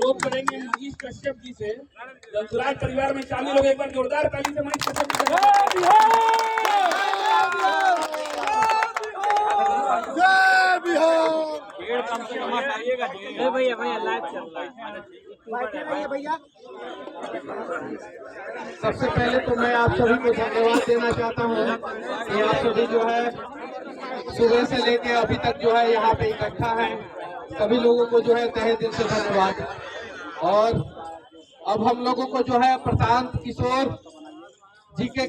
अनुरोध करेंगे मनीष कश्यप जी से, जंसुराज परिवार में शामिल हो, एक बार जोरदार ताली से मनीष कश्यप जी जय बिहार। भैया भैया लाइव चल रहा है भैया। सबसे पहले तो मैं आप सभी को धन्यवाद देना चाहता हूँ कि आप सभी जो है सुबह से लेके अभी तक जो है यहाँ पे इकट्ठा है। सभी लोगों को जो है तहे दिल से धन्यवाद। और अब हम लोगों को जो है प्रशांत किशोर जी के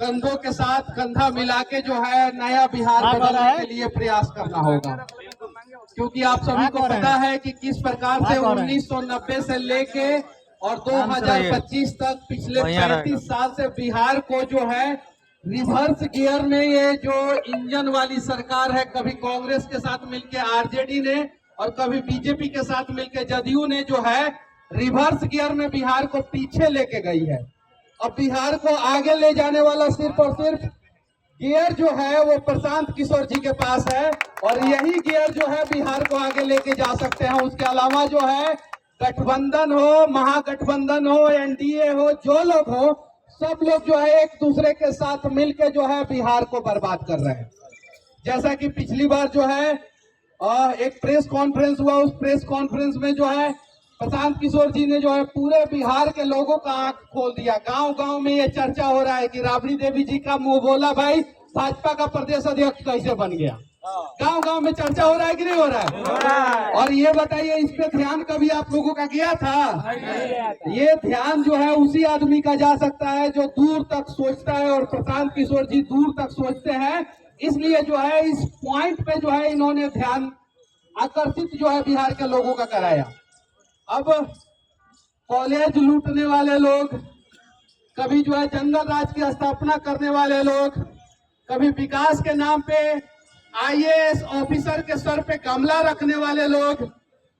कंधों के साथ कंधा मिला के जो है नया बिहार बनाने के लिए प्रयास करना होगा, क्योंकि आप सभी को पता है कि किस प्रकार से 1990 से लेके और 2025 तक पिछले 35 साल से बिहार को जो है रिवर्स गियर में ये जो इंजन वाली सरकार है, कभी कांग्रेस के साथ मिलके आरजेडी ने और कभी बीजेपी के साथ मिलके जदयू ने जो है रिवर्स गियर में बिहार को पीछे लेके गई है। अब बिहार को आगे ले जाने वाला सिर्फ और सिर्फ गियर जो है वो प्रशांत किशोर जी के पास है, और यही गियर जो है बिहार को आगे लेके जा सकते हैं। उसके अलावा जो है गठबंधन हो, महागठबंधन हो, एनडीए हो, जो लोग हो, सब लोग जो है एक दूसरे के साथ मिलके जो है बिहार को बर्बाद कर रहे हैं। जैसा कि पिछली बार जो है एक प्रेस कॉन्फ्रेंस हुआ, उस प्रेस कॉन्फ्रेंस में जो है प्रशांत किशोर जी ने जो है पूरे बिहार के लोगों का आंख खोल दिया। गांव गांव में ये चर्चा हो रहा है कि राबड़ी देवी जी का मुंह बोला भाई भाजपा का प्रदेश अध्यक्ष कैसे बन गया। गांव गांव में चर्चा हो रहा है कि नहीं हो रहा है? और ये बताइए, इस पे ध्यान कभी आप लोगों का गया था? ये ध्यान जो है उसी आदमी का जा सकता है जो दूर तक सोचता है, और प्रशांत किशोर जी दूर तक सोचते हैं। इसलिए जो है इस पॉइंट पे जो है इन्होंने ध्यान आकर्षित जो है बिहार के लोगों का कराया। अब कॉलेज लूटने वाले लोग, कभी जो है जंगल राज की स्थापना करने वाले लोग, कभी विकास के नाम पे आईएएस ऑफिसर के सर पे गमला रखने वाले लोग,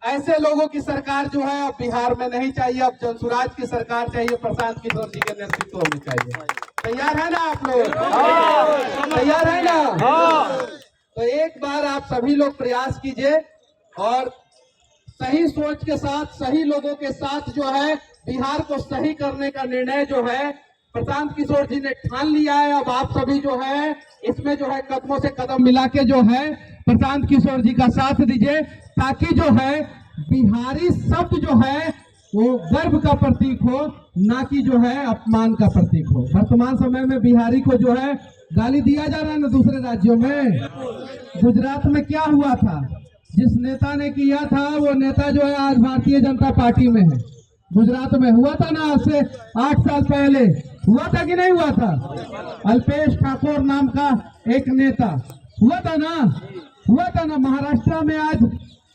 ऐसे लोगों की सरकार जो है अब बिहार में नहीं चाहिए। अब जंसुराज की सरकार चाहिए, प्रशांत किशोर जी के नेतृत्व में चाहिए। तैयार है ना आप लोग? तैयार है ना? तो एक बार आप सभी लोग प्रयास कीजिए और सही सोच के साथ, सही लोगों के साथ जो है बिहार को सही करने का निर्णय जो है प्रशांत किशोर जी ने ठान लिया है। अब आप सभी जो है इसमें जो है कदमों से कदम मिला के जो है प्रशांत किशोर जी का साथ दीजिए, ताकि जो है बिहारी शब्द जो है वो गर्व का प्रतीक हो, ना कि जो है अपमान का प्रतीक हो। वर्तमान समय में बिहारी को जो है गाली दिया जा रहा है ना दूसरे राज्यों में। गुजरात में क्या हुआ था? जिस नेता ने किया था वो नेता जो है आज भारतीय जनता पार्टी में है। गुजरात में हुआ था ना, आज से 8 साल पहले हुआ था कि नहीं हुआ था? अल्पेश ठाकुर नाम का एक नेता हुआ था ना, हुआ था ना। महाराष्ट्र में आज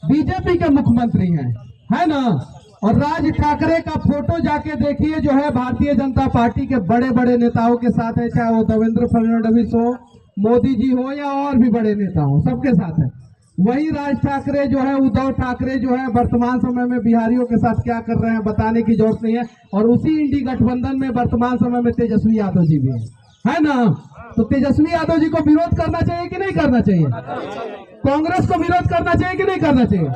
बीजेपी के मुख्यमंत्री हैं, है ना। और राज ठाकरे का फोटो जाके देखिए, जो है भारतीय जनता पार्टी के बड़े बड़े नेताओं के साथ है, चाहे वो देवेंद्र फडणवीस हो, मोदी जी हो, या और भी बड़े नेता हो, सबके साथ है। वही राज ठाकरे जो है, उद्धव ठाकरे जो है वर्तमान समय में बिहारियों के साथ क्या कर रहे हैं बताने की जरूरत नहीं है। और उसी इंडी गठबंधन में वर्तमान समय में तेजस्वी यादव जी भी है ना। तो तेजस्वी यादव जी को विरोध करना चाहिए कि नहीं करना चाहिए? कांग्रेस को विरोध करना चाहिए कि नहीं करना चाहिए?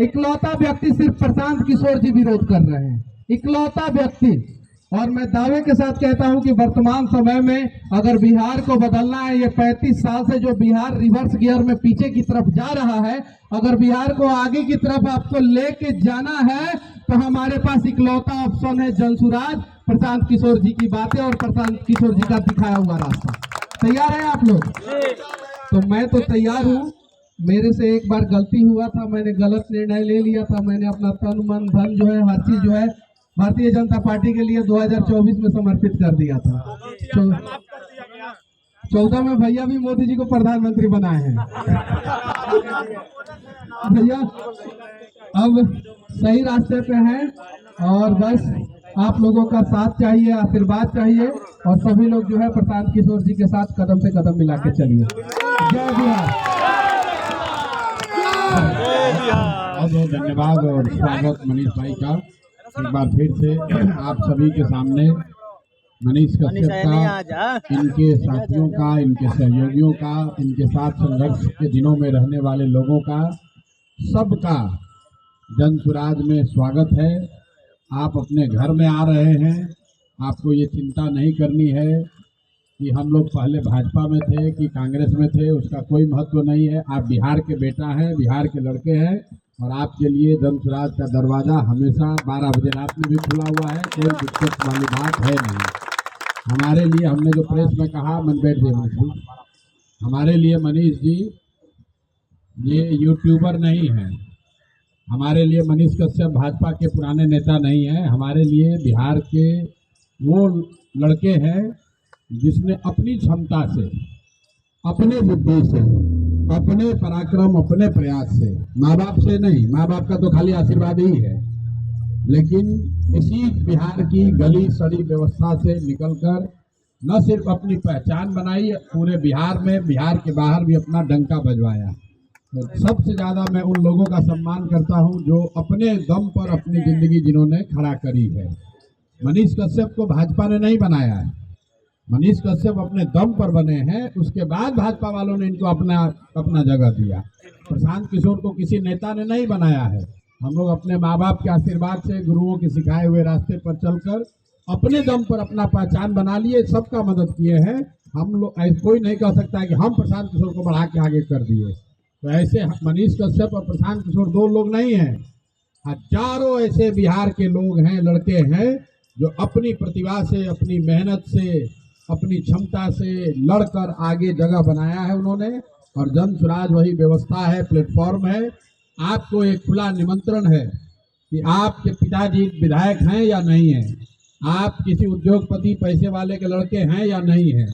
इकलौता व्यक्ति सिर्फ प्रशांत किशोर जी विरोध कर रहे हैं, इकलौता व्यक्ति। और मैं दावे के साथ कहता हूं कि वर्तमान समय में अगर बिहार को बदलना है, ये 35 साल से जो बिहार रिवर्स गियर में पीछे की तरफ जा रहा है, अगर बिहार को आगे की तरफ आपको लेके जाना है तो हमारे पास इकलौता ऑप्शन है जंसुराज, प्रशांत किशोर जी की बातें और प्रशांत किशोर जी का दिखाया हुआ रास्ता। तैयार है आप लोग? तो मैं तो तैयार हूँ। मेरे से एक बार गलती हुआ था, मैंने गलत निर्णय ले लिया था। मैंने अपना तन मन धन जो है, हर चीज जो है भारतीय जनता पार्टी के लिए 2024 में समर्पित कर दिया था। 14 में भैया भी मोदी जी को प्रधानमंत्री बनाए हैं। भैया अब सही रास्ते पे हैं, और बस आप लोगों का साथ चाहिए, आशीर्वाद चाहिए, और सभी लोग जो है प्रशांत किशोर जी के साथ कदम से कदम मिला के चलिए। जय बिहार। बहुत धन्यवाद और स्वागत मनीष भाई का। एक बार फिर से आप सभी के सामने मनीष कश्यप का, इनके साथियों का, इनके सहयोगियों का, इनके साथ संघर्ष के दिनों में रहने वाले लोगों का, सबका जन सुराज में स्वागत है। आप अपने घर में आ रहे हैं, आपको ये चिंता नहीं करनी है कि हम लोग पहले भाजपा में थे कि कांग्रेस में थे, उसका कोई महत्व नहीं है। आप बिहार के बेटा हैं, बिहार के लड़के हैं और आपके लिए जन सुराज का दरवाज़ा हमेशा 12 बजे रात में भी खुला हुआ है, कोई दिक्कत वाली बात है नहीं। हमारे लिए, हमने जो प्रेस में कहा, मन बैठ गए मनीष जी, हमारे लिए मनीष जी ये यूट्यूबर नहीं है, हमारे लिए मनीष कश्यप भाजपा के पुराने नेता नहीं है, हमारे लिए बिहार के वो लड़के हैं जिसने अपनी क्षमता से, अपने बुद्धि से, अपने पराक्रम, अपने प्रयास से, माँ बाप से नहीं, माँ बाप का तो खाली आशीर्वाद ही है, लेकिन इसी बिहार की गली सड़ी व्यवस्था से निकलकर न सिर्फ अपनी पहचान बनाई, पूरे बिहार में, बिहार के बाहर भी अपना डंका बजवाया। तो सबसे ज़्यादा मैं उन लोगों का सम्मान करता हूं जो अपने दम पर अपनी ज़िंदगी जिन्होंने खड़ा करी है। मनीष कश्यप को भाजपा ने नहीं बनाया है, मनीष कश्यप अपने दम पर बने हैं, उसके बाद भाजपा वालों ने इनको अपना जगह दिया। प्रशांत किशोर को किसी नेता ने नहीं बनाया है, हम लोग अपने माँ बाप के आशीर्वाद से, गुरुओं के सिखाए हुए रास्ते पर चलकर अपने दम पर अपना पहचान बना लिए, सबका मदद किए हैं। हम लोग, कोई नहीं कह सकता है कि हम प्रशांत किशोर को बढ़ा के आगे कर दिए। तो ऐसे मनीष कश्यप और प्रशांत किशोर दो लोग नहीं हैं, हजारों ऐसे बिहार के लोग हैं, लड़के हैं जो अपनी प्रतिभा से, अपनी मेहनत से, अपनी क्षमता से लड़कर आगे जगह बनाया है उन्होंने। और जन सुराज वही व्यवस्था है, प्लेटफॉर्म है। आपको एक खुला निमंत्रण है कि आपके पिताजी विधायक हैं या नहीं हैं, आप किसी उद्योगपति पैसे वाले के लड़के हैं या नहीं हैं,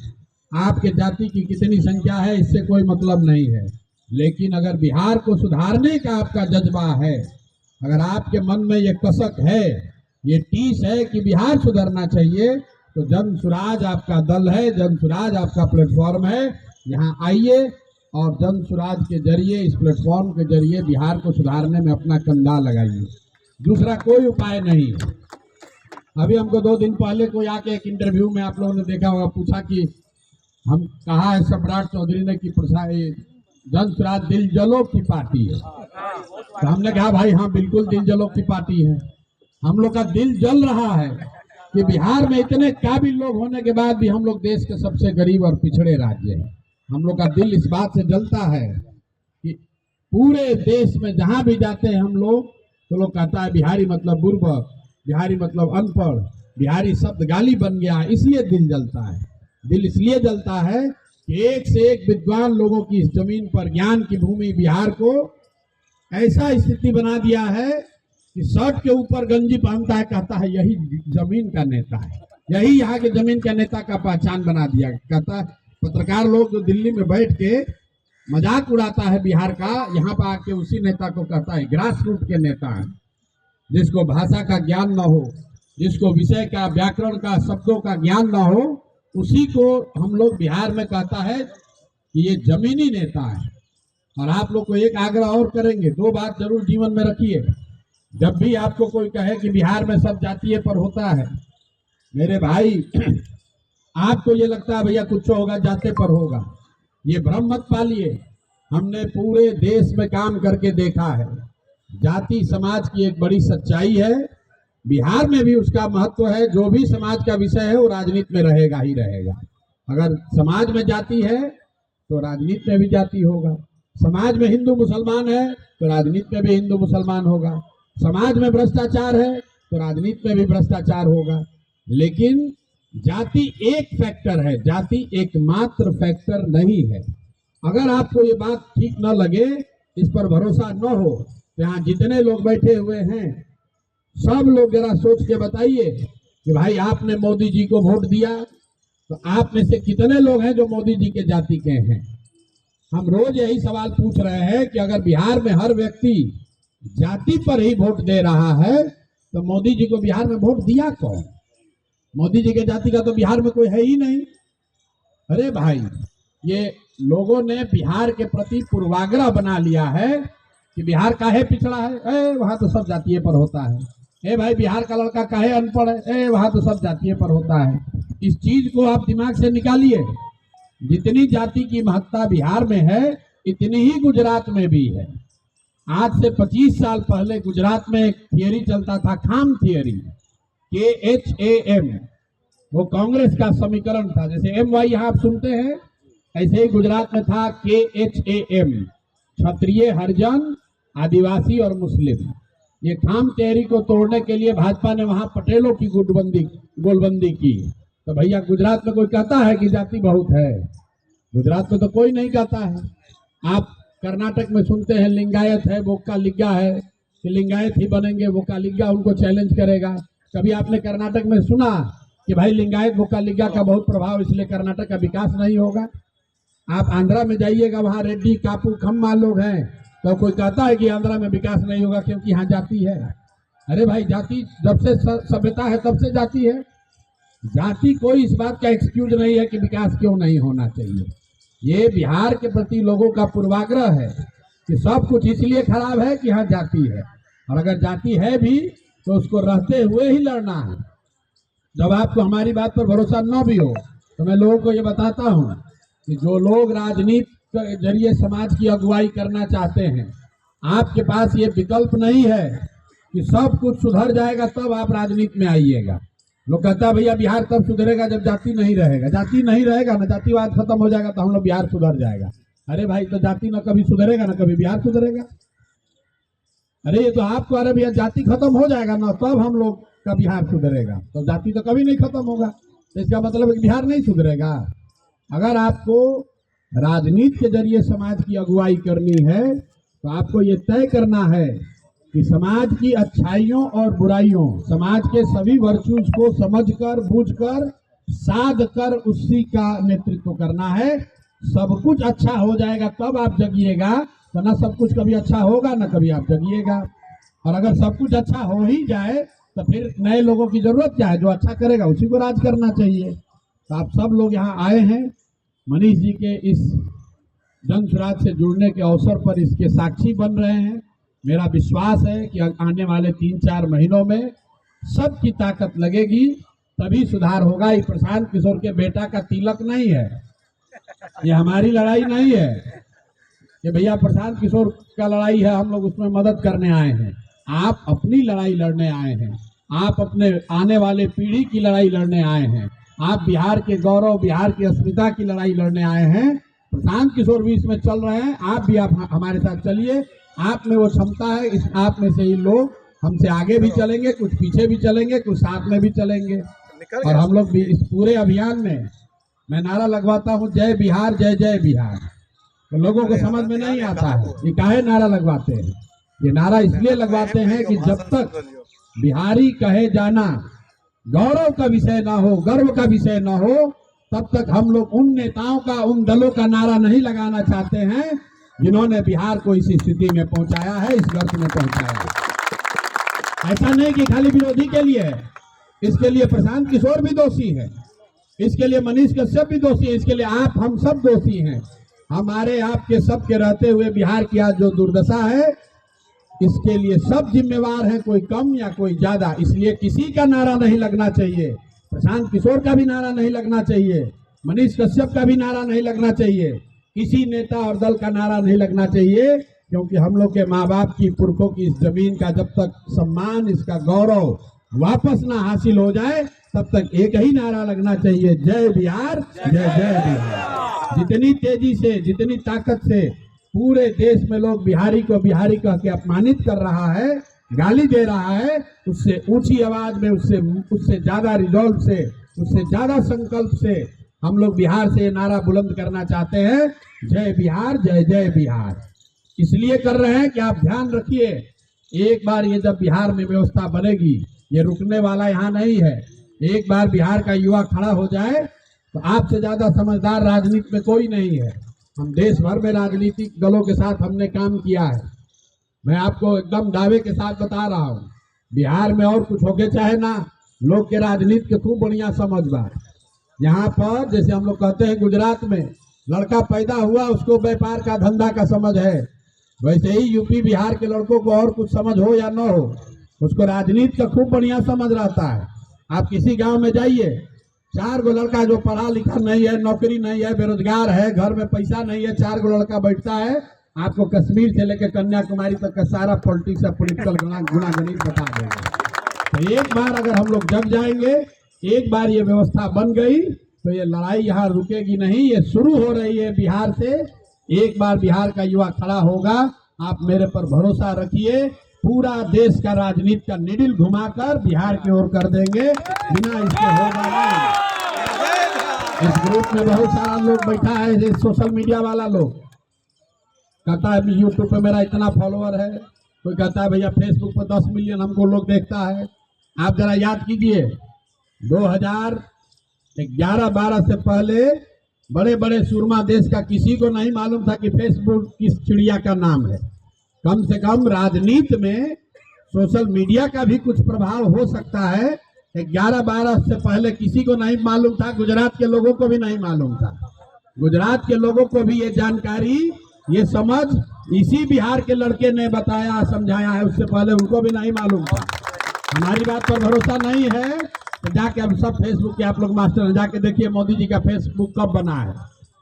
आपके जाति की कितनी संख्या है, इससे कोई मतलब नहीं है। लेकिन अगर बिहार को सुधारने का आपका जज्बा है, अगर आपके मन में ये कसक है, ये टीस है कि बिहार सुधरना चाहिए, तो जन सुराज आपका दल है, जन सुराज आपका प्लेटफॉर्म है। यहाँ आइए और जन सुराज के जरिए, इस प्लेटफॉर्म के जरिए बिहार को सुधारने में अपना कंधा लगाइए। दूसरा कोई उपाय नहीं। अभी हमको 2 दिन पहले कोई आके एक इंटरव्यू में आप लोगों ने देखा होगा, पूछा कि हम कहा है सम्राट चौधरी ने कि जन सुराज दिल जलो की पार्टी है। तो हमने कहा भाई हाँ, बिल्कुल दिल जलो की पार्टी है। हम लोग का दिल जल रहा है कि बिहार में इतने काबिल लोग होने के बाद भी हम लोग देश के सबसे गरीब और पिछड़े राज्य हैं। हम लोग का दिल इस बात से जलता है कि पूरे देश में जहां भी जाते हैं हम लोग, तो लोग कहता है बिहारी मतलब बुर्बक, बिहारी मतलब अनपढ़, बिहारी शब्द गाली बन गया है। इसलिए दिल जलता है। दिल इसलिए जलता है कि एक से एक विद्वान लोगों की इस जमीन पर, ज्ञान की भूमि बिहार को ऐसा स्थिति बना दिया है कि शर्ट के ऊपर गंजी पहनता है, कहता है यही जमीन का नेता है, यही यहाँ के जमीन का नेता का पहचान बना दिया। कहता है पत्रकार लोग जो दिल्ली में बैठ के मजाक उड़ाता है बिहार का, यहाँ पर आके उसी नेता को कहता है ग्रास रूट के नेता है, जिसको भाषा का ज्ञान न हो, जिसको विषय का, व्याकरण का, शब्दों का ज्ञान न हो, उसी को हम लोग बिहार में कहता है कि ये जमीनी नेता है। और आप लोग को एक आग्रह और करेंगे, 2 बात जरूर जीवन में रखिए। जब भी आपको कोई कहे कि बिहार में सब जातीय पर होता है, मेरे भाई आपको ये लगता है भैया कुछ होगा जाते पर होगा, ये भ्रम मत पालिए। हमने पूरे देश में काम करके देखा है, जाति समाज की एक बड़ी सच्चाई है, बिहार में भी उसका महत्व है। जो भी समाज का विषय है वो राजनीति में रहेगा ही रहेगा। अगर समाज में जाति है तो राजनीति में भी जाति होगा, समाज में हिंदू मुसलमान है तो राजनीति में भी हिंदू मुसलमान होगा, समाज में भ्रष्टाचार है तो राजनीति में भी भ्रष्टाचार होगा। लेकिन जाति एक फैक्टर है, जाति एकमात्र फैक्टर नहीं है। अगर आपको ये बात ठीक न लगे, इस पर भरोसा न हो, यहाँ जितने लोग बैठे हुए हैं सब लोग जरा सोच के बताइए कि भाई आपने मोदी जी को वोट दिया, तो आप में से कितने लोग हैं जो मोदी जी के जाति के हैं। हम रोज यही सवाल पूछ रहे हैं कि अगर बिहार में हर व्यक्ति जाति पर ही वोट दे रहा है तो मोदी जी को बिहार में वोट दिया कौन? मोदी जी के जाति का तो बिहार में कोई है ही नहीं। अरे भाई, ये लोगों ने बिहार के प्रति पूर्वाग्रह बना लिया है कि बिहार काहे पिछड़ा है, वहां तो सब जातीय पर होता है। भाई, बिहार का लड़का काहे अनपढ़ है, वहां तो सब जातीय पर होता है। इस चीज को आप दिमाग से निकालिए। जितनी जाति की महत्ता बिहार में है, इतनी ही गुजरात में भी है। आज से 25 साल पहले गुजरात में एक थियरी चलता था, खाम थियरी, KHAM। वो कांग्रेस का समीकरण था। जैसे MY यहाँ आप सुनते हैं, ऐसे ही गुजरात में था KHAM, क्षत्रिय, हरिजन, आदिवासी और मुस्लिम। ये खाम थियरी को तोड़ने के लिए भाजपा ने वहां पटेलों की गोलबंदी की। तो भैया गुजरात में कोई कहता है कि जाति बहुत है? गुजरात में तो कोई नहीं कहता है। आप कर्नाटक में सुनते हैं लिंगायत है, वोक्कालिगा है, कि लिंगायत ही बनेंगे, वोक्कालिगा उनको चैलेंज करेगा। कभी आपने कर्नाटक में सुना कि भाई लिंगायत वोक्कालिगा का बहुत प्रभाव, इसलिए कर्नाटक का विकास नहीं होगा? आप आंध्रा में जाइएगा, वहां रेड्डी, कापू, खम्मा लोग हैं, तो कोई कहता है कि आंध्रा में विकास नहीं होगा क्योंकि यहाँ जाति है? अरे भाई, जाति जब से सभ्यता है तब से जाति है। जाति कोई इस बात का एक्सक्यूज नहीं है कि विकास क्यों नहीं होना चाहिए। ये बिहार के प्रति लोगों का पूर्वाग्रह है कि सब कुछ इसलिए खराब है कि यहाँ जाति है, और अगर जाति है भी तो उसको रहते हुए ही लड़ना है। जब आपको हमारी बात पर भरोसा न भी हो तो मैं लोगों को ये बताता हूँ कि जो लोग राजनीति के जरिए समाज की अगुवाई करना चाहते हैं, आपके पास ये विकल्प नहीं है कि सब कुछ सुधर जाएगा तब आप राजनीति में आइएगा। लोग कहता है भैया बिहार तब सुधरेगा जब जाति नहीं रहेगा। जाति नहीं रहेगा ना, जातिवाद खत्म हो जाएगा तो हम लोग बिहार सुधर जाएगा। अरे भाई, तो जाति ना कभी सुधरेगा ना कभी बिहार सुधरेगा। अरे ये तो आपको, अरे भैया जाति खत्म हो जाएगा ना तब हम लोग का बिहार सुधरेगा, तो जाति तो कभी नहीं खत्म होगा। तो इसका मतलब है कि बिहार नहीं सुधरेगा। अगर आपको राजनीति के जरिए समाज की अगुवाई करनी है तो आपको ये तय करना है कि समाज की अच्छाइयों और बुराइयों, समाज के सभी वर्चूज को समझकर, बूझकर, साध कर उसी का नेतृत्व करना है। सब कुछ अच्छा हो जाएगा तब आप जगिएगा, तो ना सब कुछ कभी अच्छा होगा ना कभी आप जगिएगा। और अगर सब कुछ अच्छा हो ही जाए तो फिर नए लोगों की जरूरत क्या है? जो अच्छा करेगा उसी को राज करना चाहिए। तो आप सब लोग यहाँ आए हैं मनीष जी के इस जन सुराज से जुड़ने के अवसर पर, इसके साक्षी बन रहे हैं। मेरा विश्वास है कि आने वाले 3-4 महीनों में सबकी ताकत लगेगी तभी सुधार होगा। ये प्रशांत किशोर के बेटा का तिलक नहीं है, ये हमारी लड़ाई नहीं है कि भैया प्रशांत किशोर का लड़ाई है हम लोग उसमें मदद करने आए हैं। आप अपनी लड़ाई लड़ने आए हैं, आप अपने आने वाले पीढ़ी की लड़ाई लड़ने आए हैं, आप बिहार के गौरव, बिहार की अस्मिता की लड़ाई लड़ने आए हैं। प्रशांत किशोर भी इसमें चल रहे हैं, आप भी आप हमारे साथ चलिए। आप में वो क्षमता है, इस आप में से ही लोग हमसे आगे भी चलेंगे, कुछ पीछे भी चलेंगे, कुछ साथ में भी चलेंगे। और हम लोग भी इस पूरे अभियान में मैं नारा लगवाता हूँ, जय बिहार, जय जय बिहार। तो लोगों को समझ में नहीं आता है ये काहे नारा लगवाते हैं। ये नारा इसलिए लगवाते हैं कि जब तक बिहारी कहे जाना गौरव का विषय ना हो, गर्व का विषय ना हो, तब तक हम लोग उन नेताओं का, उन दलों का नारा नहीं लगाना चाहते हैं जिन्होंने बिहार को इस स्थिति में पहुंचाया है, इस गर्त में पहुंचाया है। ऐसा नहीं कि खाली विरोधी के लिए है, इसके लिए प्रशांत किशोर भी दोषी है, इसके लिए मनीष कश्यप भी दोषी है, इसके लिए आप, हम सब दोषी हैं। हमारे आपके सबके रहते हुए बिहार की आज जो दुर्दशा है, इसके लिए सब जिम्मेवार हैं, कोई कम या कोई ज्यादा। इसलिए किसी का नारा नहीं लगना चाहिए, प्रशांत किशोर का भी नारा नहीं लगना चाहिए, मनीष कश्यप का भी नारा नहीं लगना चाहिए, किसी नेता और दल का नारा नहीं लगना चाहिए, क्योंकि हम लोग के माँ बाप की, पुरखों की इस जमीन का जब तक सम्मान, इसका गौरव वापस ना हासिल हो जाए तब तक एक ही नारा लगना चाहिए, जय बिहार, जय जय बिहार। जितनी तेजी से, जितनी ताकत से पूरे देश में लोग बिहारी को बिहारी कह के अपमानित कर रहा है, गाली दे रहा है, उससे ऊंची आवाज में, उससे ज्यादा रिजॉल्व से, उससे ज्यादा संकल्प से हम लोग बिहार से ये नारा बुलंद करना चाहते हैं, जय बिहार, जय जय बिहार। इसलिए कर रहे हैं कि आप ध्यान रखिए, एक बार ये जब बिहार में व्यवस्था बनेगी, ये रुकने वाला यहाँ नहीं है। एक बार बिहार का युवा खड़ा हो जाए तो आपसे ज्यादा समझदार राजनीति में कोई नहीं है। हम देश भर में राजनीतिक दलों के साथ हमने काम किया है। मैं आपको एकदम दावे के साथ बता रहा हूँ, बिहार में और कुछ होके चाहे ना, लोग के राजनीति के खूब बढ़िया समझ बा। यहाँ पर जैसे हम लोग कहते हैं गुजरात में लड़का पैदा हुआ उसको व्यापार का, धंधा का समझ है, वैसे ही यूपी बिहार के लड़कों को और कुछ समझ हो या न हो, उसको राजनीति का खूब बढ़िया समझ रहता है। आप किसी गांव में जाइए, 4 गो लड़का जो पढ़ा लिखा नहीं है, नौकरी नहीं है, बेरोजगार है, घर में पैसा नहीं है, 4 गो लड़का बैठता है, आपको कश्मीर से लेकर कन्याकुमारी तक का सारा पॉलिटिक्स या पॉलिटिकल गुणागणित बता देंगे। तो एक बार अगर हम लोग जग जाएंगे, एक बार ये व्यवस्था बन गई तो ये लड़ाई यहाँ रुकेगी नहीं, ये शुरू हो रही है बिहार से। एक बार बिहार का युवा खड़ा होगा, आप मेरे पर भरोसा रखिए, पूरा देश का राजनीति का निडिल घुमाकर बिहार की ओर कर देंगे, बिना इसके होगा नहीं। इस ग्रुप में बहुत सारा लोग बैठा है, जैसे सोशल मीडिया वाला लोग कहता है यूट्यूब पे मेरा इतना फॉलोअर है, कोई कहता है भैया फेसबुक पर 10 मिलियन हमको लोग देखता है। आप जरा याद कीजिए 2011-12 से पहले बड़े बड़े सूरमा देश का किसी को नहीं मालूम था कि फेसबुक किस चिड़िया का नाम है। कम से कम राजनीति में सोशल मीडिया का भी कुछ प्रभाव हो सकता है। 11-12 से पहले किसी को नहीं मालूम था, गुजरात के लोगों को भी नहीं मालूम था। गुजरात के लोगों को भी ये जानकारी, ये समझ इसी बिहार के लड़के ने बताया समझाया है, उससे पहले उनको भी नहीं मालूम था। हमारी बात पर भरोसा नहीं है तो जाके अब सब फेसबुक के आप लोग मास्टर जाके देखिए मोदी जी का फेसबुक कब बना है।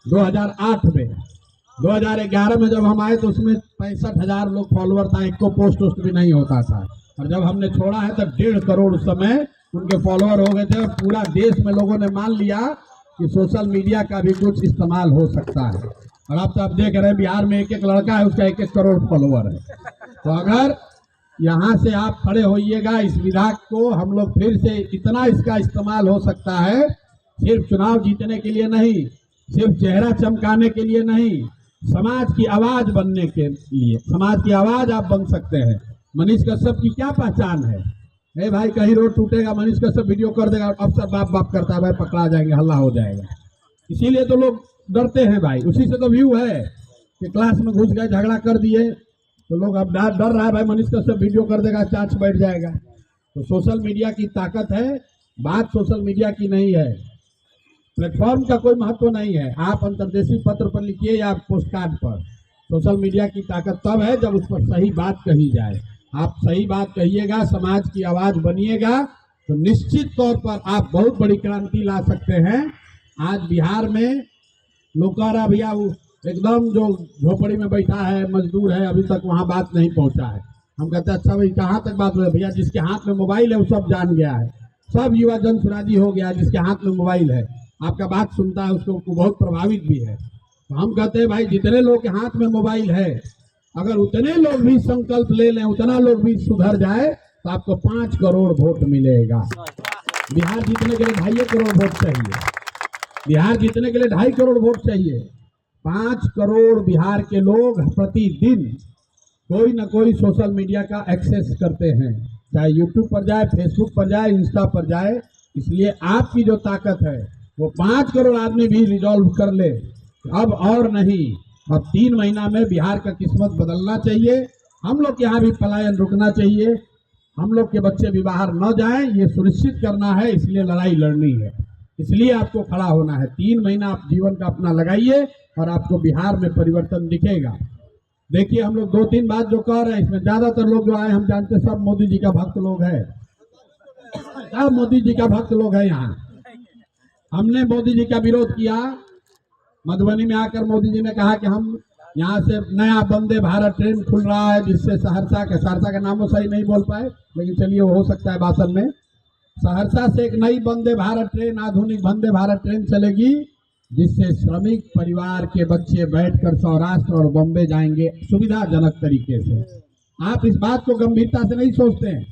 2008 में, 2011 में जब हम आए तो उसमें 65,000 लोग फॉलोअर था, एक को पोस्ट भी नहीं होता था। और जब हमने छोड़ा है तब 1.5 करोड़ उस समय उनके फॉलोअर हो गए थे। और पूरा देश में लोगों ने मान लिया कि सोशल मीडिया का भी कुछ इस्तेमाल हो सकता है। और अब तो आप देख रहे हैं बिहार में एक लड़का है, उसका 1 करोड़ फॉलोअर है। तो अगर यहाँ से आप खड़े होइएगा, इस विधायक को हम लोग फिर से इतना इसका इस्तेमाल हो सकता है, सिर्फ चुनाव जीतने के लिए नहीं, सिर्फ चेहरा चमकाने के लिए नहीं, समाज की आवाज बनने के लिए। समाज की आवाज आप बन सकते हैं। मनीष कश्यप की क्या पहचान है? भाई कहीं रोड टूटेगा, मनीष कश्यप वीडियो कर देगा, अफसर बाप बाप करता है, भाई पकड़ा जाएंगे, हल्ला हो जाएगा। इसीलिए तो लोग डरते हैं भाई, उसी से तो व्यू है कि क्लास में घुस गए, झगड़ा कर दिए तो लोग अब डर रहा है भाई मनीष कश्यप वीडियो कर देगा, चार्ज बैठ जाएगा। तो सोशल मीडिया की ताकत है, बात सोशल मीडिया की नहीं है, प्लेटफॉर्म का कोई महत्व नहीं है। आप अंतर्देशीय पत्र पर लिखिए या पोस्ट कार्ड पर, सोशल मीडिया की ताकत तब है जब उस पर सही बात कही जाए। आप सही बात कहिएगा, समाज की आवाज बनिएगा तो निश्चित तौर पर आप बहुत बड़ी क्रांति ला सकते हैं। आज बिहार में लोकारा भैया एकदम जो झोपड़ी में बैठा है, मजदूर है, अभी तक वहाँ बात नहीं पहुँचा है। हम कहते हैं अच्छा भाई कहाँ तक बात हो रही है? भैया जिसके हाथ में मोबाइल है वो सब जान गया है, सब युवा जन सुराजी हो गया है, जिसके हाथ में मोबाइल है आपका बात सुनता है, उसको बहुत प्रभावित भी है। तो हम कहते हैं भाई जितने लोग के हाथ में मोबाइल है, अगर उतने लोग भी संकल्प ले लें, उतना लोग भी सुधर जाए तो आपको 5 करोड़ वोट मिलेगा। बिहार जीतने के लिए 2.5 करोड़ वोट चाहिए। बिहार जीतने के लिए 2.5 करोड़ वोट चाहिए। 5 करोड़ बिहार के लोग प्रतिदिन कोई ना कोई सोशल मीडिया का एक्सेस करते हैं, चाहे यूट्यूब पर जाए, फेसबुक पर जाए, इंस्टा पर जाए। इसलिए आपकी जो ताकत है वो 5 करोड़ आदमी भी रिजॉल्व कर ले। अब और नहीं, अब 3 महीना में बिहार का किस्मत बदलना चाहिए। हम लोग के यहाँ भी पलायन रुकना चाहिए, हम लोग के बच्चे भी बाहर न जाएं, ये सुनिश्चित करना है। इसलिए लड़ाई लड़नी है, इसलिए आपको खड़ा होना है। 3 महीना आप जीवन का अपना लगाइए और आपको बिहार में परिवर्तन दिखेगा। देखिए हम लोग 2-3 बात जो कर रहे हैं, इसमें ज्यादातर लोग जो आए हम जानते सब मोदी जी का भक्त लोग हैं, सब मोदी जी का भक्त लोग हैं। यहाँ हमने मोदी जी का विरोध किया। मधुबनी में आकर मोदी जी ने कहा कि हम यहाँ से नया वंदे भारत ट्रेन खुल रहा है, जिससे सहरसा का नाम वो सही नहीं बोल पाए, लेकिन चलिए वो हो सकता है भाषण में। सहरसा से एक नई वंदे भारत ट्रेन, आधुनिक वंदे भारत ट्रेन चलेगी, जिससे श्रमिक परिवार के बच्चे बैठकर सौराष्ट्र और बॉम्बे जाएंगे सुविधाजनक तरीके से। आप इस बात को गंभीरता से नहीं सोचते हैं।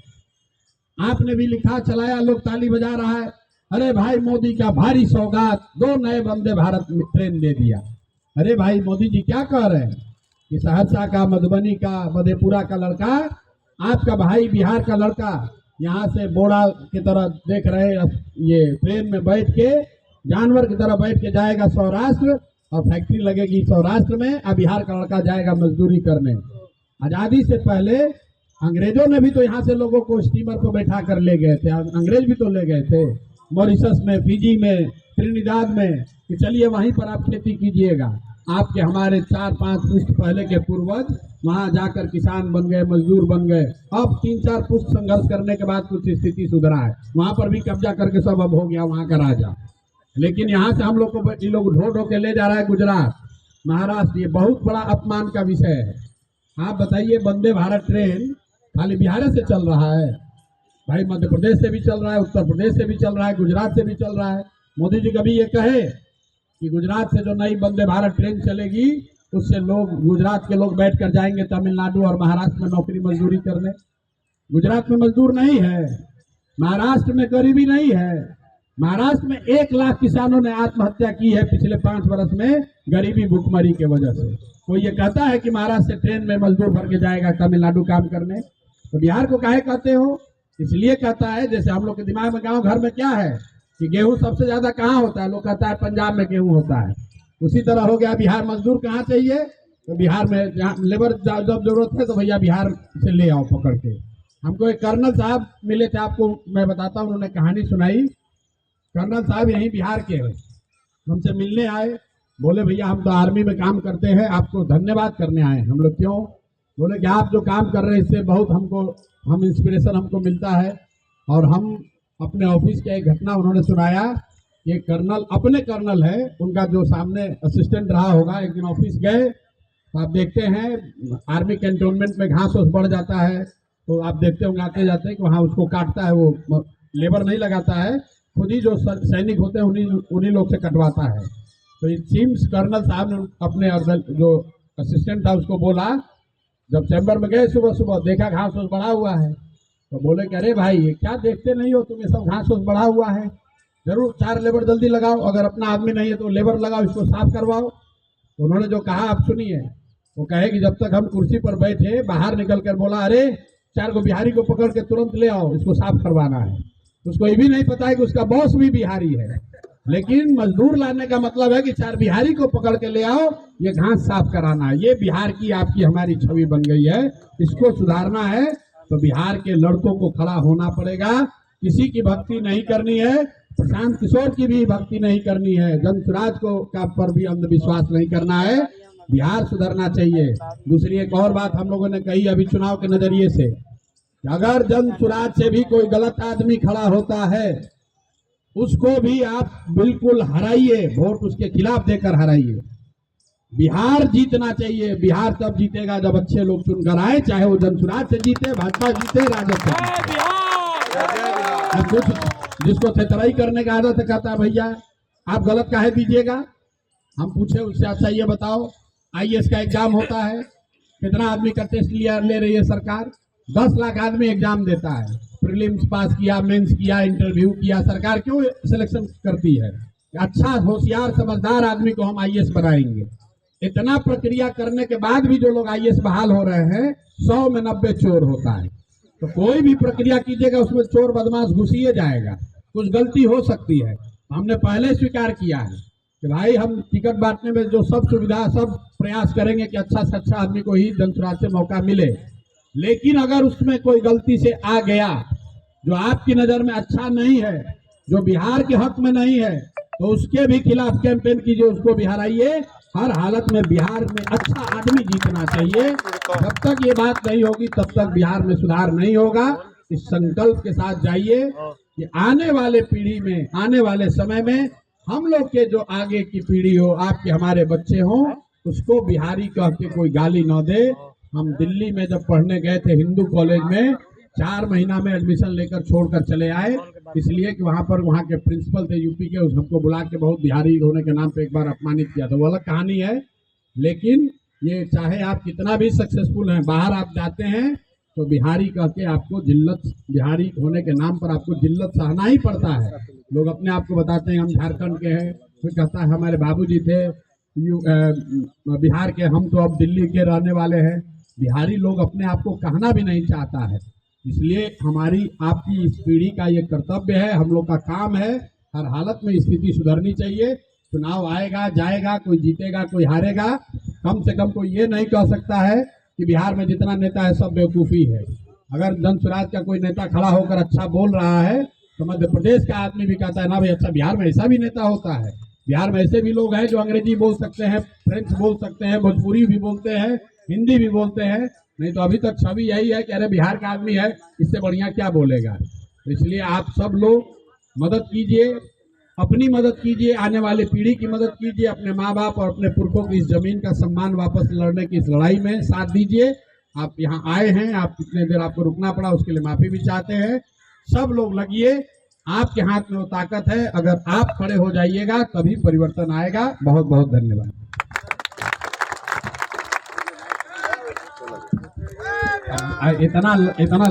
आपने भी लिखा, चलाया, लोग ताली बजा रहा है, अरे भाई मोदी का भारी सौगात, 2 नए वंदे भारत ट्रेन दे दिया। अरे भाई मोदी जी क्या कह रहे हैं कि सहरसा का, मधुबनी का, मधेपुरा का लड़का, आपका भाई बिहार का लड़का यहाँ से बोड़ा की तरह देख रहे, ये ट्रेन में बैठ के जानवर की तरह बैठ के जाएगा सौराष्ट्र, और फैक्ट्री लगेगी सौराष्ट्र में, और बिहार का लड़का जाएगा मजदूरी करने। आजादी से पहले अंग्रेजों ने भी तो यहाँ से लोगों को स्टीमर पर बैठा कर ले गए थे, अंग्रेज भी तो ले गए थे मॉरिशस में, फिजी में, ट्रिनिडाद में, कि चलिए वहीं पर आप खेती कीजिएगा। आपके हमारे 4-5 पुश्त पहले के पूर्वज वहां जाकर किसान बन गए, मजदूर बन गए। अब 3-4 पुश्त संघर्ष करने के बाद कुछ स्थिति सुधरा है, वहां पर भी कब्जा करके सब अब हो गया वहां का राजा। लेकिन यहाँ से हम लोग को ये लोग ढो ढो के ले जा रहा है गुजरात, महाराष्ट्र, ये बहुत बड़ा अपमान का विषय है। आप बताइए, वंदे भारत ट्रेन खाली बिहार से चल रहा है भाई, मध्य प्रदेश से भी चल रहा है, उत्तर प्रदेश से भी चल रहा है, गुजरात से भी चल रहा है। मोदी जी कभी ये कहे कि गुजरात से जो नई वंदे भारत ट्रेन चलेगी उससे लोग, गुजरात के लोग बैठ कर जाएंगे तमिलनाडु और महाराष्ट्र में नौकरी मजदूरी करने? गुजरात में मजदूर नहीं है, महाराष्ट्र में गरीबी नहीं है। महाराष्ट्र में 1 लाख किसानों ने आत्महत्या की है पिछले 5 वर्ष में गरीबी भूखमरी के वजह से। कोई ये कहता है कि महाराष्ट्र से ट्रेन में मजदूर भर के जाएगा तमिलनाडु काम करने? तो बिहार को काहे कहते हो? इसलिए कहता है, जैसे हम लोग के दिमाग में गांव घर में क्या है कि गेहूं सबसे ज्यादा कहाँ होता है, लोग कहता है पंजाब में गेहूं होता है। उसी तरह हो गया बिहार, मजदूर कहाँ चाहिए तो बिहार में, जहाँ लेबर जब जरूरत है तो भैया बिहार से ले आओ पकड़ के। हमको एक कर्नल साहब मिले थे, आपको मैं बताता हूँ, उन्होंने कहानी सुनाई। कर्नल साहब यहीं बिहार के हैं, हमसे मिलने आए, बोले भैया हम तो आर्मी में काम करते हैं, आपको धन्यवाद करने आए। हम लोग क्यों? बोले कि आप जो काम कर रहे हैं इससे बहुत हम इंस्पिरेशन हमको मिलता है। और हम अपने ऑफिस के एक घटना उन्होंने सुनाया। ये कर्नल, अपने कर्नल है, उनका जो सामने असिस्टेंट रहा होगा, एक दिन ऑफिस गए तो आप देखते हैं आर्मी कैंटोनमेंट में घास वास बढ़ जाता है, तो आप देखते होंगे आते जाते हैं कि वहाँ उसको काटता है, वो लेबर नहीं लगाता है, खुद ही जो सैनिक होते हैं उन्हीं लोग से कटवाता है। तो ये चीम्स कर्नल साहब ने अपने जो असिस्टेंट था उसको बोला, जब चैम्बर में गए सुबह सुबह, देखा घास वास बढ़ा हुआ है, तो बोले कि अरे भाई ये क्या देखते नहीं हो तुम, ये सब घास वास बढ़ा हुआ है, जरूर 4 लेबर जल्दी लगाओ, अगर अपना आदमी नहीं है तो लेबर लगाओ, इसको साफ करवाओ। तो उन्होंने जो कहा आप सुनिए, वो कहे कि जब तक हम कुर्सी पर बैठे बाहर निकल कर बोला, अरे 4 को बिहारी को पकड़ के तुरंत ले आओ, इसको साफ करवाना है। उसको ये भी नहीं पता है कि उसका बॉस भी बिहारी है, लेकिन मजदूर लाने का मतलब है कि 4 बिहारी को पकड़ के ले आओ, ये घास साफ कराना है। ये बिहार की आपकी हमारी छवि बन गई है, इसको सुधारना है तो बिहार के लड़कों को खड़ा होना पड़ेगा। किसी की भक्ति नहीं करनी है, प्रशांत किशोर की भी भक्ति नहीं करनी है, जनसुराज को का पर भी अंधविश्वास नहीं करना है। बिहार सुधरना चाहिए। दूसरी एक और बात हम लोगों ने कही अभी चुनाव के नजरिए से, अगर जनसुराज से भी कोई गलत आदमी खड़ा होता है उसको भी आप बिल्कुल हराइए, वोट उसके खिलाफ देकर हराइए। बिहार जीतना चाहिए। बिहार तब जीतेगा जब अच्छे लोग चुनकर आए, चाहे वो जनसुराज से जीते, भाजपा जीते, राजद से जीते। कुछ जिसको थेतराई करने का आदत है कहता है भैया आप गलत काहे दीजिएगा। हम पूछे उससे, अच्छा ये बताओ आईएएस का एग्जाम होता है, कितना आदमी का टेस्ट ले रही है सरकार? 10 लाख आदमी एग्जाम देता है, प्रीलिम्स पास किया, मेंस किया, इंटरव्यू किया, सरकार क्यों सिलेक्शन करती है? अच्छा होशियार समझदार आदमी को हम आईएएस बनाएंगे। इतना प्रक्रिया करने के बाद भी जो लोग आईएएस बहाल हो रहे हैं, 100 में 90 चोर होता है। तो कोई भी प्रक्रिया कीजिएगा उसमें चोर बदमाश घुसिए जाएगा, कुछ गलती हो सकती है। हमने पहले स्वीकार किया है कि भाई हम टिकट बांटने में जो सब सुविधा, सब प्रयास करेंगे कि अच्छा से अच्छा आदमी को ही जनसुराज से मौका मिले। लेकिन अगर उसमें कोई गलती से आ गया जो आपकी नजर में अच्छा नहीं है, जो बिहार के हक में नहीं है, तो उसके भी खिलाफ कैंपेन कीजिए, उसको भी हराइए। हर हालत में बिहार में अच्छा आदमी जीतना चाहिए। जब तक ये बात नहीं होगी तब तक बिहार में सुधार नहीं होगा। इस संकल्प के साथ जाइए कि आने वाले पीढ़ी में, आने वाले समय में हम लोग के जो आगे की पीढ़ी हो, आपके हमारे बच्चे हों, उसको बिहारी कह के कोई गाली न दे। हम दिल्ली में जब पढ़ने गए थे हिंदू कॉलेज में, 4 महीना में एडमिशन लेकर छोड़कर चले आए, इसलिए कि वहाँ के प्रिंसिपल थे यूपी के, उस हमको बुला के बहुत बिहारी होने के नाम पे एक बार अपमानित किया था। वो अलग कहानी है। लेकिन ये चाहे आप कितना भी सक्सेसफुल हैं, बाहर आप जाते हैं तो बिहारी कह के आपको जिल्लत, बिहारी होने के नाम पर आपको जिल्लत सहना ही पड़ता है। लोग अपने आप को बताते हैं हम झारखंड के हैं, कोई कहता है हमारे बाबूजी थे बिहार के, हम तो अब दिल्ली के रहने वाले हैं। बिहारी लोग अपने आप को कहना भी नहीं चाहता है। इसलिए हमारी आपकी इस पीढ़ी का ये कर्तव्य है, हम लोग का काम है, हर हालत में स्थिति सुधरनी चाहिए। चुनाव आएगा जाएगा, कोई जीतेगा कोई हारेगा, कम से कम कोई ये नहीं कह सकता है कि बिहार में जितना नेता है सब बेवकूफ़ी है। अगर जनसुराज का कोई नेता खड़ा होकर अच्छा बोल रहा है तो मध्य प्रदेश का आदमी भी कहता है ना भाई अच्छा, बिहार में ऐसा भी नेता होता है। बिहार में ऐसे भी लोग हैं जो अंग्रेजी बोल सकते हैं, फ्रेंच बोल सकते हैं, भोजपुरी भी बोलते हैं, हिंदी भी बोलते हैं। नहीं तो अभी तक छवि यही है कि अरे बिहार का आदमी है, इससे बढ़िया क्या बोलेगा। तो इसलिए आप सब लोग मदद कीजिए, अपनी मदद कीजिए, आने वाले पीढ़ी की मदद कीजिए, अपने माँ बाप और अपने पुरखों की इस जमीन का सम्मान वापस लड़ने की इस लड़ाई में साथ दीजिए। आप यहाँ आए हैं, आप कितने देर आपको रुकना पड़ा उसके लिए माफी भी चाहते हैं। सब लोग लगिए, आपके हाथ में वो ताकत है, अगर आप खड़े हो जाइएगा तभी परिवर्तन आएगा। बहुत बहुत धन्यवाद। इतना